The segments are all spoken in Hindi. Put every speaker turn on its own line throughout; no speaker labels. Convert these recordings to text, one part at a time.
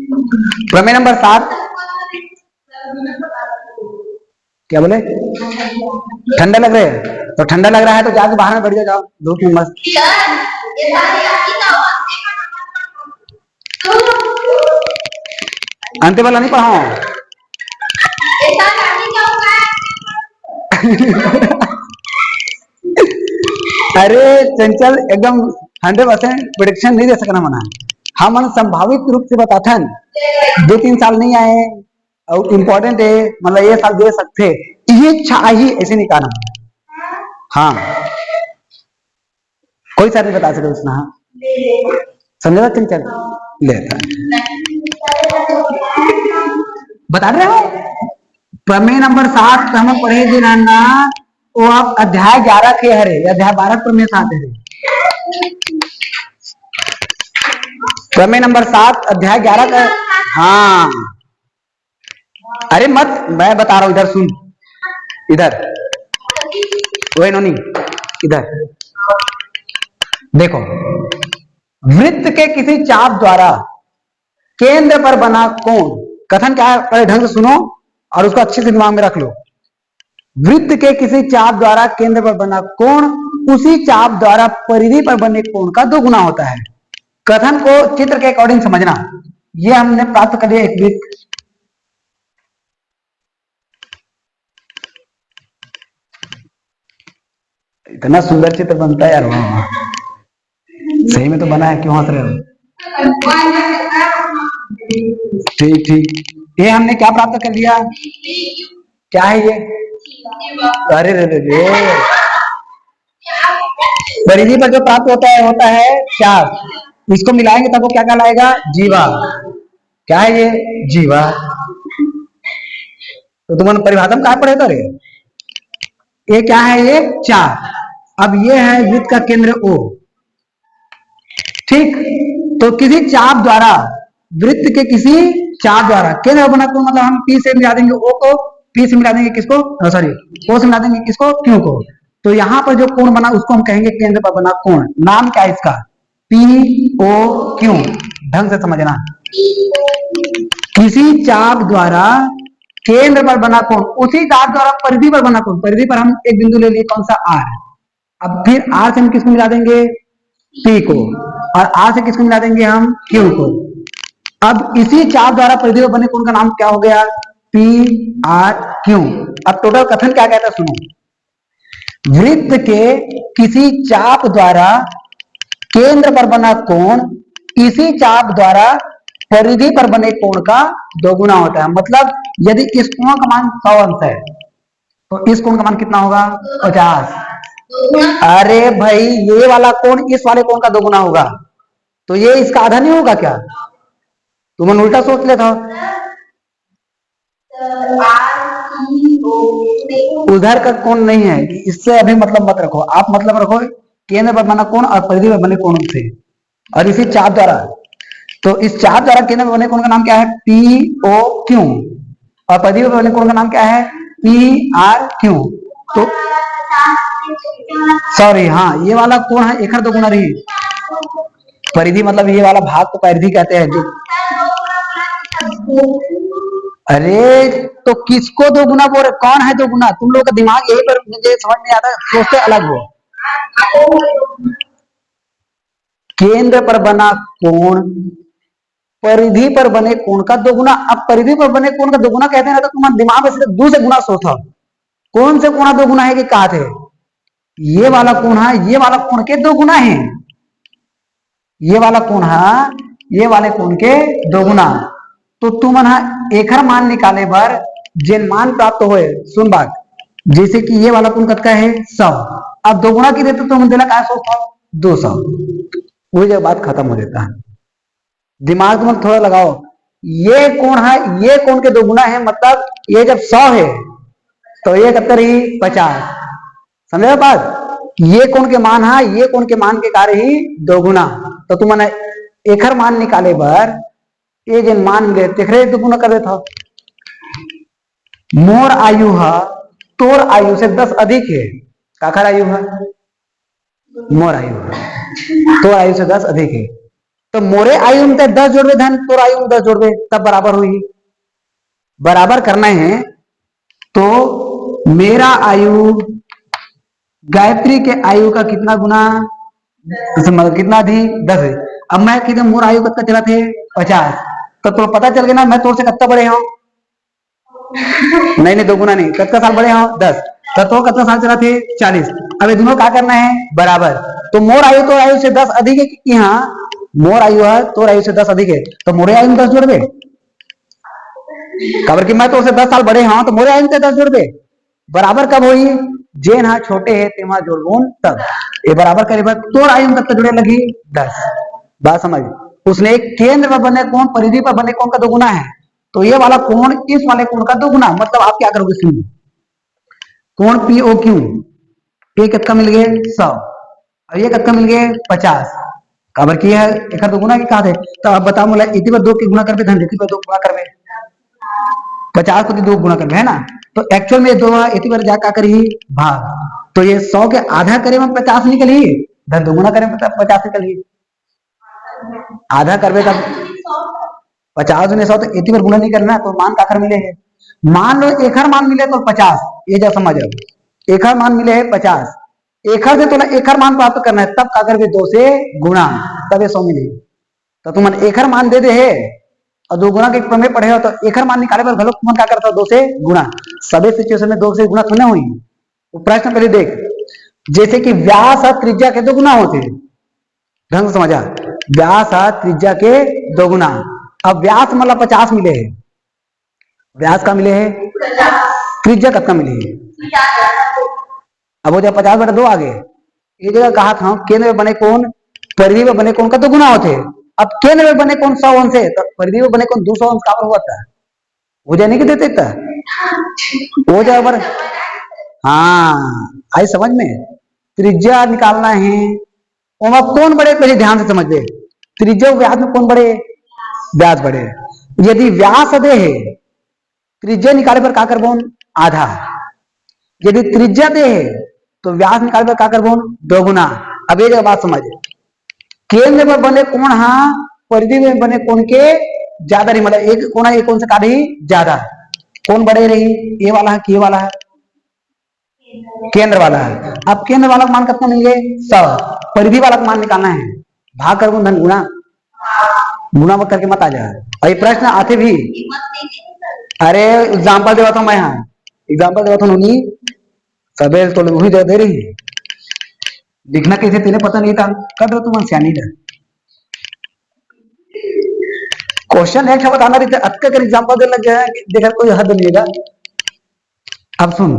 प्रमेय नंबर 7। क्या बोले? ठंडा लग रहा है तो ठंडा लग रहा है तो जाके बाहर में बैठ जाओ, धूप में मस्त। अंत वाला नहीं पढ़ाओ। अरे चंचल एकदम 100% प्रोडिक्शन नहीं दे सकना मना। हम संभावित रूप से बताते हैं 2-3 साल नहीं आए और इम्पोर्टेंट है, मतलब ये साल दे सकते ये इच्छा ही ऐसे नहीं कहना। हाँ कोई सा नहीं बता सकते उसने। हाँ समझा चंचल लेता बता रहे हो। प्रमेय नंबर 7 हम पढ़े दिन ना वो आप अध्याय 11 के हरे अध्याय 12 प्रमेय 7 है। प्रमेय नंबर 7 अध्याय 11 का। हाँ अरे मत मैं बता रहा हूं, इधर सुन, इधर वही नोनी इधर देखो। वृत्त के किसी चाप द्वारा केंद्र पर बना कोण, कथन क्या है पहले ढंग से सुनो और उसको अच्छे से दिमाग में रख लो। वृत्त के किसी चाप द्वारा केंद्र पर बना कोण उसी चाप द्वारा परिधि पर बने कोण का 2 गुना होता है। कथन को चित्र के अकॉर्डिंग समझना। ये हमने प्राप्त कर लिया एक वृत्त, इतना सुंदर चित्र बनता है यार, वाह सही में तो बना है, क्यों हंस रहे हो? ठीक ठीक, ये हमने क्या प्राप्त कर लिया? क्या है ये? अरे रे रे परिधि पर जो प्राप्त होता है चाप, इसको मिलाएंगे तब वो क्या कहलाएगा? जीवा। क्या है ये? जीवा। तो तुमने परिभाषा में कहा पढ़े तो रे? ये क्या है? ये चाप। अब ये है वृत्त का केंद्र O, ठीक। तो किसी चाप द्वारा, वृत्त के किसी चाप द्वारा केंद्र बना कोण, मतलब हम P से मिला देंगे O को, P से मिला देंगे किसको? सॉरी O से मिला देंगे किसको? Q को। तो यहाँ पर जो कोण बना उसको हम कहेंगे केंद्र पर बना कोण। नाम क्या है इसका? POQ। ढंग से समझना। किसी चाप द्वारा केंद्र पर बना कोण उसी चाप द्वारा परिधि पर बना कोण। परिधि पर हम एक बिंदु ले लिए, कौन सा? R। अब फिर R से हम किसको मिला देंगे? P को, और R से किसको मिला देंगे हम? Q को। अब इसी चाप द्वारा परिधि पर बने कोण का नाम क्या हो गया? PRQ। अब टोटल कथन क्या कहता है सुनो। वृत्त के किसी चाप द्वारा केंद्र पर बना कोण इसी चाप द्वारा परिधि पर बने कोण का 2 गुना होता है। मतलब यदि इस कोण का मान 100 अंश है तो इस कोण का मान कितना होगा? 50। अरे भाई ये वाला कोण इस वाले कोण का 2 गुना होगा, तो ये इसका आधा नहीं होगा क्या? तुमने उल्टा सोच लेता। उधर का कोण नहीं है, इससे अभी मतलब मत रखो, आप मतलब रखो केंद्र पर बना कोण और परिधि पर बने कोण से, और इसी चाप द्वारा। तो इस चाप द्वारा केंद्र पर बने कोण का नाम क्या है? POQ। और परिधि पर बने कोण का नाम क्या है? PRQ। तो सॉरी, हाँ ये वाला कोण है 1/2 गुना रही। परिधि मतलब ये वाला भाग को परिधि कहते हैं जो। अरे तो किसको 2 गुना बोल रहे? कौन है 2 गुना? तुम लोग का दिमाग यही पर मुझे समझ नहीं आता, सोचते अलग हो। केंद्र पर बना कोण परिधि पर बने कोण का 2 गुना। अब परिधि पर बने कोण का 2 गुना कहते हैं ना, तो तुम्हारे दिमाग में सिर्फ 2 से गुना सोचो। कौन से कोण 2 गुना है कि कहा थे? ये वाला कोण है, ये वाला कोण के 2 गुना है। ये वाला कोण है, ये वाले कोण के 2 गुना। तो तुम एकर मान निकाले बार जिन मान प्राप्त हुए, सुन बात, जैसे कि ये वाला कोण कतका है? 100। अब 2 गुना की देते तो हम दिला क्या सोचता? 200। वही जब बात खत्म हो जाता है। दिमाग में थोड़ा लगाओ, ये कोण है, ये कोण के 2 गुना है, मतलब ये जब 100 है तो ये कितना रही? 50। समझे बात? ये कोण के मान है, ये कोण के मान के कार्य ही 2 गुना। तो तुमने एकर मान निकाले बार ये जिन मान मिले तेखरे 2 गुना कर देता। मोर आयु है तोर आयु से 10 अधिक है। काखर आयु है? मोर आयु है, तोर आयु से 10 अधिक है। तो मोरे आयु में 10 जोड़वे धन तोर आयु में 10 जोड़वे तब बराबर हुई। बराबर करना है तो मेरा आयु गायत्री के आयु का कितना गुना, मतलब कितना थी 10 है। अब मैं कितने मोर आयु कत्ता चला थे 50, तो पता चल गया ना मैं तोर से कत्ता बड़े हूँ। नहीं 2 गुना नहीं, कत्ता साल बड़े हूँ 10, तो कत्ता साल चला थे 40। अब ये दोनों क्या करना है बराबर, तो मोर आयु तो आयु से 10 अधिक है कि हाँ मोर आयु है तो आयु से 10 अधिक है, तो मोरे आयु में 10 जोड़ दे। खबर कि मैं तो उसे 10 साल बड़े हाँ तो मोरे आयु में 10 जोड़ दे। बराबर कब हुई, जेन हाँ छोटे है तेमा जोड़बोन तब। ये बराबर करे बाद तोर आयु में कत्ता जोड़े लगी 10। बात समझ, उसने एक केंद्र में बने कोण परिधि पर बने कोण का 2 गुना है, तो ये वाला कोण इस वाले कोण का 2 गुना। मतलब आप क्या करोगे सुनिए, कोण पी ओ क्यू ये कितना मिल गए 100 और ये कितना मिल गए 50। काबर की है एक 2 गुना की कहा थे, तो अब बताओ मोला 80 पर 2 के गुना करबे धन 80 पर 2 गुना करबे 50 को 2 गुना करबे है ना। तो एक्चुअल में 2 80 पर जा का करी भाग, तो ये 100 के आधा करे में 50 निकली धन 2 गुना करे में 50 निकली। आधा करबे तब 50 ने 100 तो 80 पर गुना नहीं करना, तो मान का आखर मिले है। मान लो एखर मान मिले तो 50, ये जा समझ अब एखर मान मिले है 50, एखर से तो ना एखर मान प्राप्त करना है, तब का करबे 2 से गुणा तब 100 मिले। तो तुम एखर मान दे दे है और 2 गुना के क्रम में पढ़े हो, तो एखर मान निकाले पर गलत तुम क्या करता हो 2 से गुणा। सभी सिचुएशन में 2 से गुणा थोड़ा हुई। वो प्रश्न पहले देख, जैसे कि व्यास और त्रिज्या के 2 गुना होते हैं, ढंग से समझा, व्यास और त्रिज्या के 2 गुना। अब व्यास मतलब 50 मिले है, व्यास का मिले है, त्रिज्या कितना मिले है। अब हो जाए 50/2 आगे, ये जगह कहा था केंद्र में बने कोण परिधि में बने कोण का 2 गुना होते। अब केंद्र में बने कोण 100 अंश है तो परिधि में बने कोण 200 अंश का हुआ था, हो जाए नहीं कि देते था हो जाए बर। हाँ आई समझ में, त्रिज्या निकालना है और कौन बड़े पहले ध्यान से समझ दे, त्रिज्या व्यास में कौन बड़े, व्यास बड़े। यदि व्यास दे है त्रिज्या निकाले पर का करबो आधा, यदि त्रिज्या दे है तो व्यास निकाले पर का करबो 2 गुना। अब ये बात समझ, केंद्र में बने कोण हाँ परिधि में बने कोण के ज्यादा नहीं, मतलब एक कोण है एक कोण से काढ़ी ज्यादा, कौन बड़े रही ये वाला है कि ये वाला है, केंद्र वाला है। अब केंद्र वाला मान कितना मिल गए 100, परिधि वाला मान निकालना है, भाग कर धन गुना, गुना मत करके मत आ जाए। और ये प्रश्न आते भी, अरे एग्जाम्पल देवा था मैं, यहाँ एग्जाम्पल देवा था उन्हीं सबे तो वही दे रही है, लिखना कैसे तेरे पता नहीं था, कर दो तुम सियानी का क्वेश्चन एक बताना रही अतका कर एग्जाम्पल दे लग गया देखा कोई हद नहीं है। अब सुन,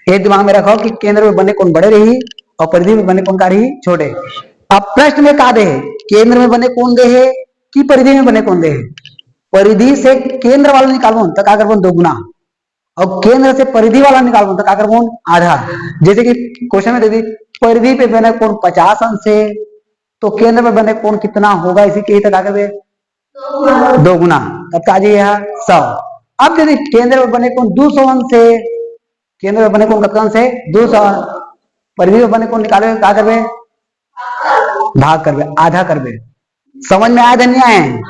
एक दिमाग में रखो कि केंद्र में बने कोण बड़े रही और परिधि में बने कोण का रही छोटे। अब प्रश्न में का दे है, केंद्र में बने कोण दे है कि परिधि में बने कोण दे है। परिधि से केंद्र वाला निकालबो तो का करबो 2 गुना, और केंद्र से परिधि वाला निकालबो तो का करबो आधा। जैसे कि क्वेश्चन में दे दी परिधि पे बने कोण 50 अंश है तो केंद्र में बने कोण कितना होगा, इसी के ही तक करबे 2 गुना, तब का जी है 100। अब यदि केंद्र में बने कोण 200 अंश है, केंद्र में बने कोण कितना अंश है 200, परिधि में बने कोण निकाले क्या करबे भाग करबे आधा करबे। समझ में आया धनिया है,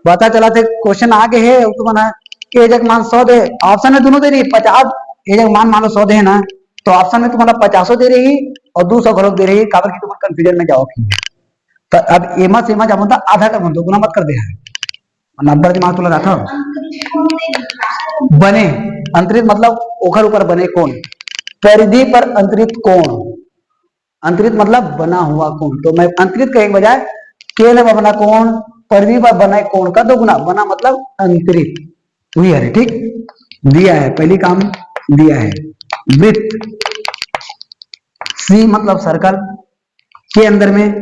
पता चला थे क्वेश्चन आगे है तो बना कि एक मान 100 दे, ऑप्शन में दोनों दे रही 50, एक मान मान लो 100 दे ना तो ऑप्शन में तुम्हारा 50 दे रही और 200 घरों दे रही, काबर की तुम कंफ्यूजन में जाओ। तो अब एमा से एमा जब होता आधा कर दो गुना मत कर दे, 90 दिमाग तो लगा था। बने अंतरित मतलब ओखर ऊपर बने कोण, परिधि पर अंतरित कोण, अंतरित मतलब बना हुआ कोण, तो मैं अंतरित कहे बजाय केंद्र में बना कोण परिधि पर बना कोण का 2 गुना, बना मतलब अंतरित हुई है। ठीक दिया है, पहली काम दिया है वृत्त, सी मतलब सर्कल के अंदर में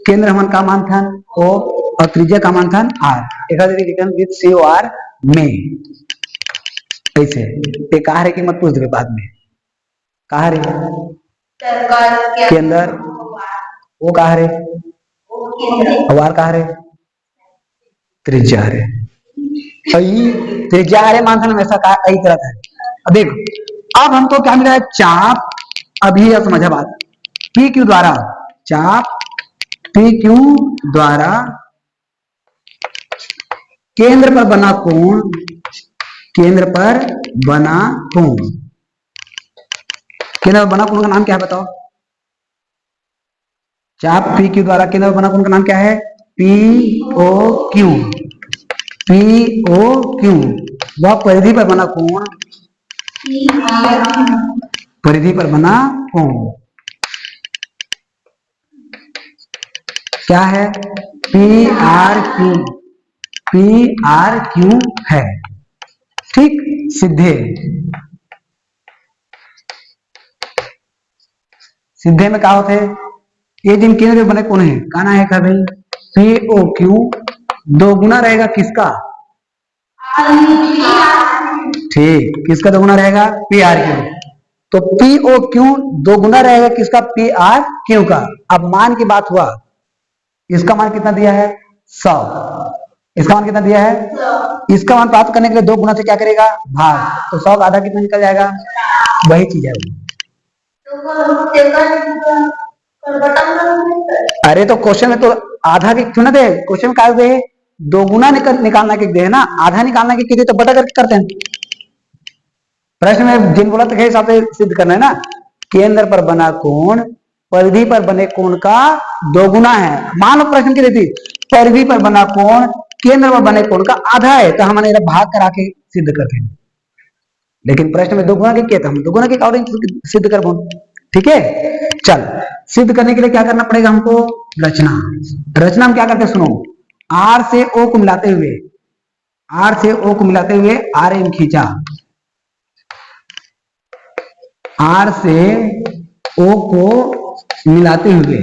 केंद्र हमन का मान था ओ और त्रिज्या का मान था आर, एक विद सी ओ आर में ऐसे ये कहा है कि मत पूछ दे बाद में, कहा रे के अंदर वो कहा रे वार कहा रे त्रिज्या रे, त्रिज्या रे मान था ऐसा कहा कई तरह था। अब देखो अब हमको क्या मिला है चाप, अभी समझा बात, पी क्यू द्वारा चाप पी क्यू द्वारा केंद्र पर बना कोण, केंद्र पर बना कोण, केंद्र पर बना कोण का नाम क्या है बताओ? चाप पी क्यू द्वारा केंद्र पर बना कोण का नाम क्या है? P O Q, P O Q. वह परिधि पर बना कोण, परिधि पर बना कोण क्या है? P are Q, P R Q है। ठीक, सीधे, सीधे में क्या होते हैं? ये जिन केंद्र बने कोण है, कहना है क्या भाई? पी ओ क्यू दो गुना रहेगा किसका? ठीक, किसका दो गुना रहेगा? P R Q. तो पी ओ क्यू दो गुना रहेगा किसका? पी आर क्यू का। अब मान की बात हुआ, इसका मान कितना दिया है? 100। इसका मान कितना दिया है? 100। इसका मान प्राप्त करने के लिए दो गुना से क्या करेगा? भाग। तो 100 का आधा कितना निकल जाएगा? वही चीज है। अरे तो क्वेश्चन में तो आधा के क्यों ना दे? क्वेश्चन में क्या दे? दो गुना निकालना के दे ना, आधा निकालना के किसी तो बटा करके करते हैं। प्रश्न में जिन बोला तो के हिसाब से सिद्ध करना है ना। केंद्र पर बना कोण परिधि पर बने कोण का दो गुना है। मान लो प्रश्न की रीति परिधि पर बना कोण केंद्र पर बने कोण का आधा है, तो हमने भाग करा के सिद्ध करते हैं। लेकिन प्रश्न में दो गुना के किया था, हम दो गुना के अकॉर्डिंग सिद्ध कर पाऊं। ठीक है, चल सिद्ध करने के लिए क्या करना पड़ेगा हमको? रचना। रचना हम क्या करते हैं सुनो। आर से ओ को मिलाते हुए, आर से ओ को मिलाते हुए आर एम खींचा, आर से ओ को मिलाते हुए,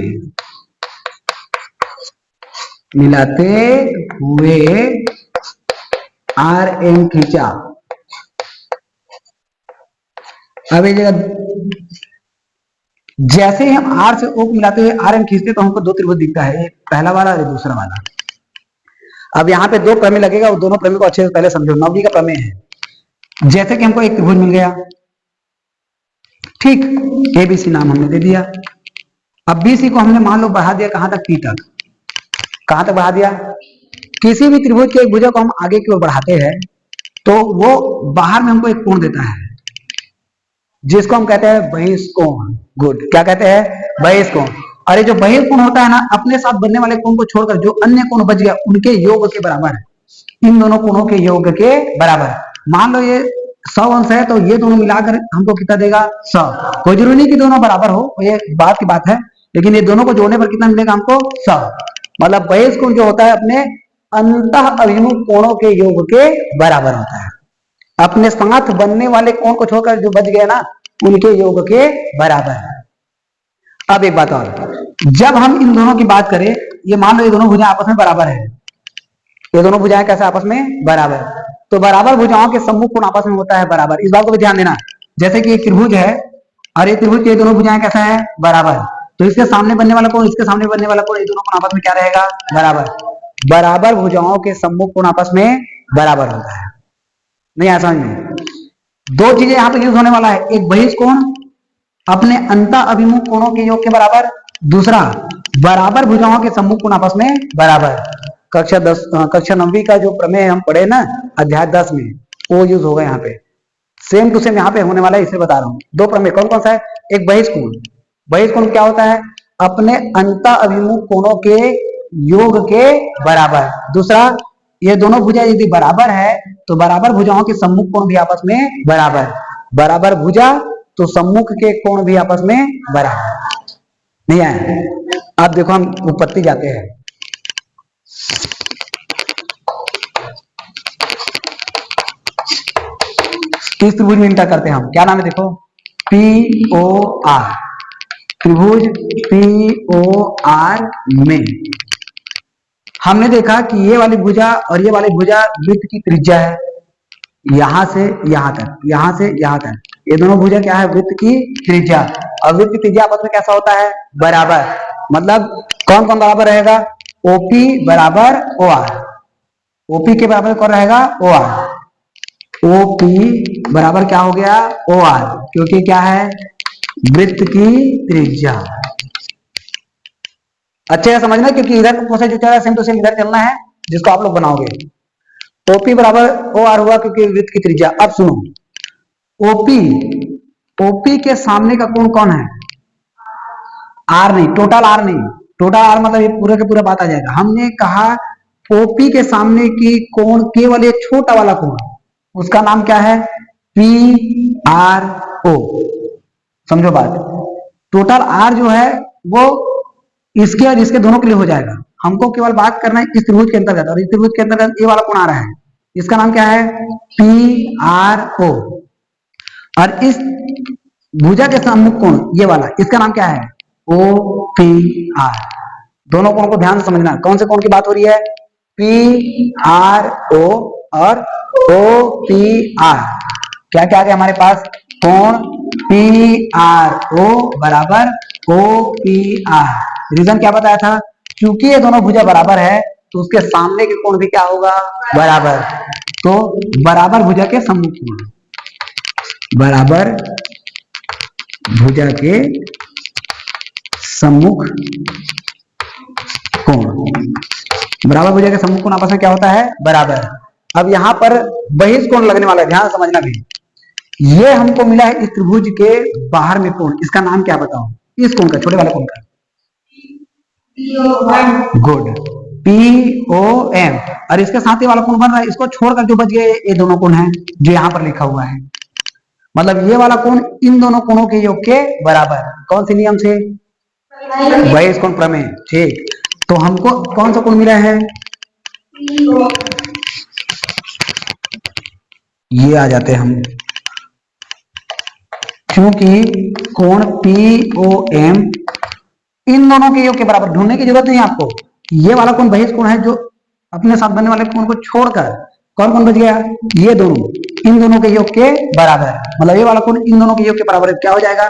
मिलाते हुए आर एम खींचा। अब ये जगह जैसे ही हम आर से ओ को मिलाते हुए आर एम खींचते तो हमको दो त्रिभुज दिखता है, पहला वाला और दूसरा वाला। अब यहाँ पे दो प्रमेय लगेगा, वो दोनों प्रमेय को अच्छे से पहले समझो। नौवीं का प्रमेय है। जैसे कि हमको एक त्रिभुज मिल गया, ठीक, एबीसी नाम हमने दे दिया। अब बीसी को हमने मान लो बढ़ा दिया कहां तक? पी तक। कहां तक बढ़ा दिया? किसी भी त्रिभुज के एक भुजा को हम आगे की ओर बढ़ाते हैं तो वो बाहर में हमको एक कोण देता है, जिसको हम कहते हैं बहिष्कोण। गुड, क्या कहते हैं? बहिष्कोण। और ये जो बहिष्कोण होता है ना, अपने साथ बनने वाले कोण को छोड़कर जो अन्य कोण बच गया उनके योग के बराबर है। इन दोनों कोणों के योग के बराबर। मान लो ये 100 अंश है, तो ये दोनों मिलाकर हमको कितना देगा? 100। कोई जरूरी नहीं कि दोनों बराबर हो, ये बात की बात है, लेकिन ये दोनों को जोड़ने पर कितना मिलेगा हमको? 100। मतलब बहिष्कोण जो होता है अपने अंतः अभिमुख कोणों के योग के बराबर होता है। अपने साथ बनने वाले कोण को छोड़कर जो बच गया ना, उनके योग के बराबर है। अब एक बात और, जब हम इन दोनों की बात करें, ये मान लो ये दोनों भुजाएं आपस में बराबर है। ये दोनों भुजाएं कैसे आपस में बराबर? तो बराबर भुजाओं के सम्मुख कोण आपस में होता है बराबर। इस बात को भी ध्यान देना। जैसे कि एक त्रिभुज है और ये त्रिभुज के दोनों भुजाएं कैसा है? बराबर। तो इसके सामने बनने वाला कोण, इसके सामने बनने वाला कोण, ये दोनों कोण आपस में क्या रहेगा? बराबर। बराबर भुजाओं के सम्मुख कोण आपस में बराबर होता है। नहीं आया समझ में? दो चीजें यहां पर यूज होने वाला है, एक बहिष्कोण अपने अंतः अभिमुख कोणों के योग के बराबर, दूसरा बराबर भुजाओं के सम्मुख कोण आपस में बराबर। कक्षा 9वीं का जो प्रमेय हम पढ़े ना अध्याय 10 में, वो यूज होगा यहाँ पे। सेम टू सेम यहाँ पे होने वाला है, इसलिए बता रहा हूँ। दो प्रमेय कौन कौन सा है? एक बहिष्कोण। बहिष्कोण क्या होता है? अपने अंतः अभिमुख कोणों के योग के बराबर। दूसरा, ये दोनों भुजा यदि बराबर है तो बराबर भुजाओं के सम्मुख कोण भी आपस में बराबर। बराबर भुजा तो सम्मुख के कोण भी आपस में बराबर। नहीं आया? अब देखो हम उत्पत्ति जाते हैं। किस त्रिभुज में इंटर करते हैं हम? क्या नाम है? देखो, पी ओ आर। त्रिभुज पी ओ आर में हमने देखा कि ये वाली भुजा और ये वाली भुजा वृत्त की त्रिज्या है, यहां से यहां तक, यहां से यहां तक। ये दोनों भुजा क्या है? वृत्त की त्रिज्या। और वृत्त की त्रिज्या आपस में कैसा होता है? बराबर। मतलब कौन कौन बराबर रहेगा? ओपी बराबर ओ आर। ओपी के बराबर कौन रहेगा? O R. ओपी बराबर क्या हो गया? ओ आर, क्योंकि क्या है? वृत्त की त्रिज्या। अच्छे से समझना, क्योंकि इधर प्रोसेस जो चल रहा है सेम टू सेम इधर चलना है, जिसको आप लोग बनाओगे। ओपी बराबर ओ आर हुआ क्योंकि वृत्त की त्रिज्या। अब सुनो, ओपी ओपी के सामने का कोण कौन है? आर नहीं, टोटल आर नहीं, टोटल आर मतलब ये पूरा के पूरा बात आ जाएगा। हमने कहा ओपी के सामने की कोण केवल एक छोटा वाला कोण, उसका नाम क्या है? P R O. समझो बात, टोटल आर जो है वो इसके और इसके दोनों के लिए हो जाएगा। हमको केवल बात करना है इस त्रिभुज के अंतर्गत, और इस त्रिभुज के अंतर्गत ये वाला कोण आ रहा है, इसका नाम क्या है? P R O. और इस भुजा के सम्मुख कोण ये वाला, इसका नाम क्या है? O P R. दोनों कोण को ध्यान से समझना, कौन से कोण की बात हो रही है? पी आर ओ और ओ पी आर। क्या क्या आ गया हमारे पास? कोण पी आर ओ बराबर ओ पी आर। रीजन क्या बताया था? क्योंकि ये दोनों भुजा बराबर है तो उसके सामने के कोण भी क्या होगा? बराबर। तो बराबर भुजा के सम्मुख कोण, बराबर भुजा के सम्मुख कोण, बराबर भुजा के सम्मुख कोण आपस में क्या होता है? बराबर। अब यहां पर बहिष कोण लगने वाला है, ध्यान समझना भी। ये हमको मिला है इस त्रिभुज के बाहर में कोण, इसका नाम क्या बताओ? इस कोण का, छोटे वाले कोण का। Good, P O M. और इसके साथ ही वाला कोण बन रहा है, इसको छोड़कर जो बच गए ये दोनों कोण हैं जो यहां पर लिखा हुआ है। मतलब ये वाला कोण इन दोनों कोणों के योग के बराबर। कौन से नियम से? बहिष कोण प्रमेय। ठीक, तो हमको कौन सा कोण मिला है? ये आ जाते हैं हम, क्योंकि कोण पी ओ एम इन दोनों के योग के बराबर। ढूंढने की जरूरत नहीं आपको, ये वाला कोण बहिष कोण है जो अपने साथ बनने वाले कोण को छोड़कर कौन कौन बच गया? ये दोनों, इन दोनों के योग के बराबर। मतलब ये वाला कोण इन दोनों के योग के बराबर क्या हो जाएगा?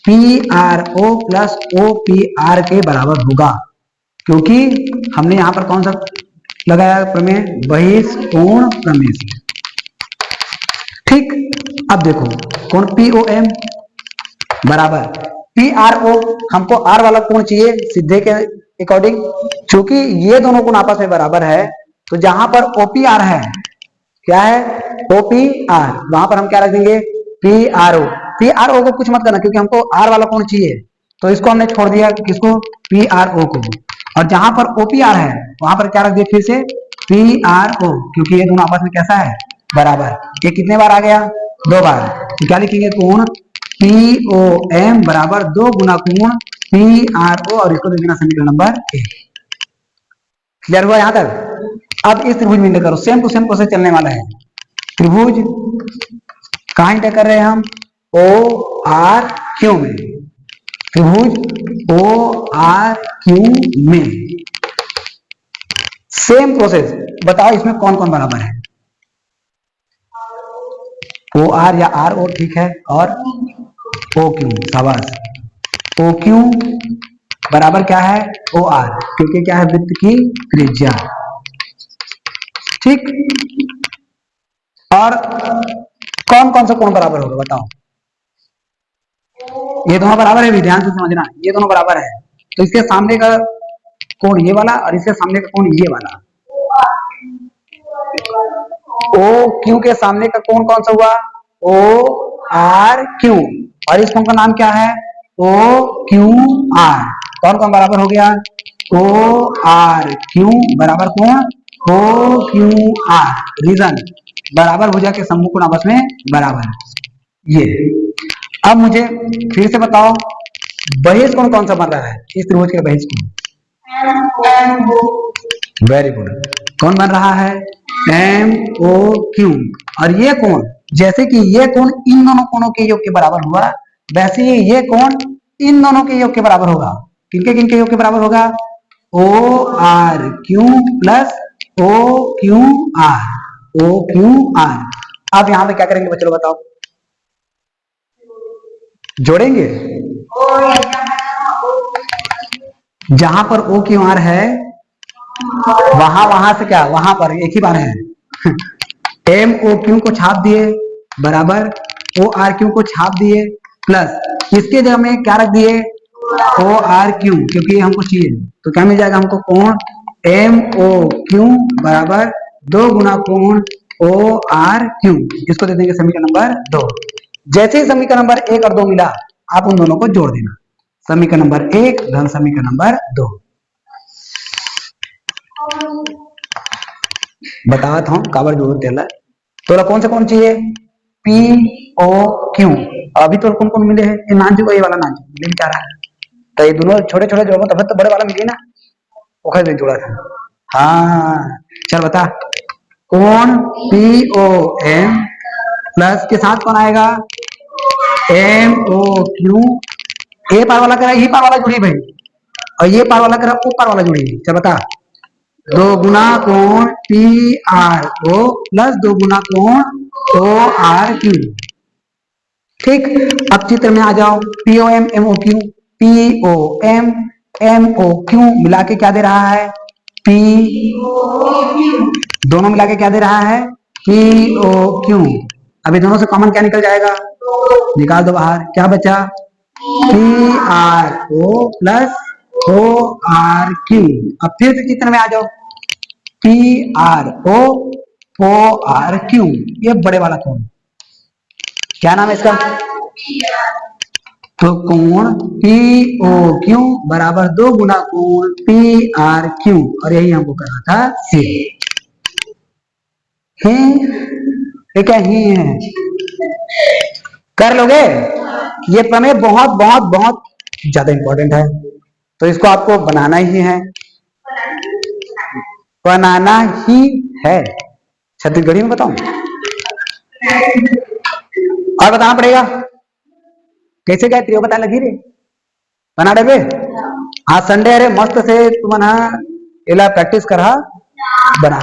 P R O plus O P R के बराबर होगा, क्योंकि हमने यहां पर कौन सा लगाया प्रमेय? बहिष कोण प्रमेय से। ठीक, अब देखो कोण पी ओ एम बराबर पी आर ओ। हमको आर वाला कोण चाहिए सीधे के अकॉर्डिंग, क्योंकि ये दोनों कोण आपस में बराबर है तो जहां पर ओपी आर है, क्या है? ओपी आर, वहां पर हम क्या रख देंगे? P R O. P R O को कुछ मत करना क्योंकि हमको आर वाला कोण चाहिए, तो इसको हमने छोड़ दिया, किसको? पी आर ओ को। और जहां पर ओपी आर है वहां पर क्या रख दिया? फिर से पी आर ओ, क्योंकि ये दोनों आपस में कैसा है? बराबर। ये कितने बार आ गया? 2 बार। तो क्या लिखेंगे? कोण पी ओ एम बराबर 2 गुना कोण पी आर ओ, और इसको दे देना समीकरण नंबर 1। क्लियर हुआ यहां तक? अब इस त्रिभुज में इंटर करो, सेम टू सेम प्रोसेस चलने वाला है। त्रिभुज कहां इंटर कर रहे हैं हम? ओ आर क्यू में। त्रिभुज ओ आर क्यू में सेम प्रोसेस। बताओ इसमें कौन कौन बराबर है? ओ आर या आर ओ, ठीक है, और ओ क्यू। शाबाश। ओ क्यू बराबर क्या है? ओ आर, क्योंकि क्या है? वृत्त की त्रिज्या। ठीक, और कौन कौन सा कोण बराबर होगा बताओ? ये दोनों बराबर है भी, ध्यान से समझना, ये दोनों बराबर है तो इसके सामने का कोण ये वाला और इसके सामने का कोण ये वाला। ओ क्यू के सामने का कोण कौन सा हुआ? ओ आर क्यू, और इस कोण का नाम क्या है? O Q R. कौन कौन बराबर हो गया? ओ आर क्यू बराबर कोण ओ क्यू आर। रीजन, बराबर भुजा के सम्मुख कोण आपस में बराबर। ये अब मुझे फिर से बताओ बहिष कोण कौन सा बन रहा है इस त्रिभुज के बहिष कोण? Very good. कौन बन रहा है? M O Q. और ये कोण, जैसे कि ये कोण इन दोनों कोणों के योग के बराबर हुआ, वैसे ही ये कोण इन दोनों के योग के बराबर होगा। किनके योग के बराबर होगा? O R Q plus O Q R. O Q R. अब यहां पे क्या करेंगे बच्चों बताओ? जोड़ेंगे। जहां पर ओ क्यू आर है वहां से क्या? वहां पर एक ही बार है एम ओ क्यू को छाप दिए बराबर ओ आर क्यू को छाप दिए, प्लस इसके जगह में क्या रख दिए? ओ आर क्यू, क्योंकि हमको चाहिए। तो क्या मिल जाएगा हमको? कोण एम ओ क्यू बराबर दो गुना कोण ओ आर क्यू, इसको दे देंगे समीकरण नंबर 2। जैसे ही समीकरण नंबर 1 और 2 मिला, आप उन दोनों को जोड़ देना, समीकरण नंबर 1 धन समीकरण नंबर 2। बतावत हूँ काबर जोड़ देला। तोरा कौन से कौन चाहिए? P O Q. अभी तो कौन कौन मिले हैं? ये नान जो, ये वाला नान जो मिले क्या रहा है, तो ये दोनों छोटे छोटे जोड़ो तब तो बड़े वाला मिली ना, वो नहीं जोड़ा था। हाँ चल बता, कौन पी ओ एम प्लस के साथ कौन आएगा? M O Q. ए पार वाला करा, ये पार वाला जुड़ी भाई, और ये पार वाला करा, वो पार वाला जुड़ी। चल बता, दो गुना कोण पी आर ओ प्लस दो गुना कोण ओ आर क्यू। ठीक, अब चित्र में आ जाओ, P O M M O Q, P O M O Q मिला के क्या दे रहा है? पी, दोनों मिला के क्या दे रहा है? P O Q. अभी दोनों से कॉमन क्या निकल जाएगा? निकाल दो बाहर, क्या बचा? P R O plus O R Q. अब फिर से चित्र में आ जाओ, P R O R Q, ये बड़े वाला कोण, क्या नाम है इसका? तो कोण पी ओ क्यू बराबर दो गुना कोण पी आर क्यू, और यही हमको करना था सी। ये क्या ही है, कर लोगे? ये प्रमेय बहुत बहुत बहुत ज्यादा इंपॉर्टेंट है, तो इसको आपको बनाना ही है, बनाना ही है। छत्तीसगढ़ी में बताऊं और बताना पड़ेगा? कैसे गए त्रियो बता लगी रे, बना डे बे। आज संडे अरे मस्त से तुम्हारा इला प्रैक्टिस करा बना।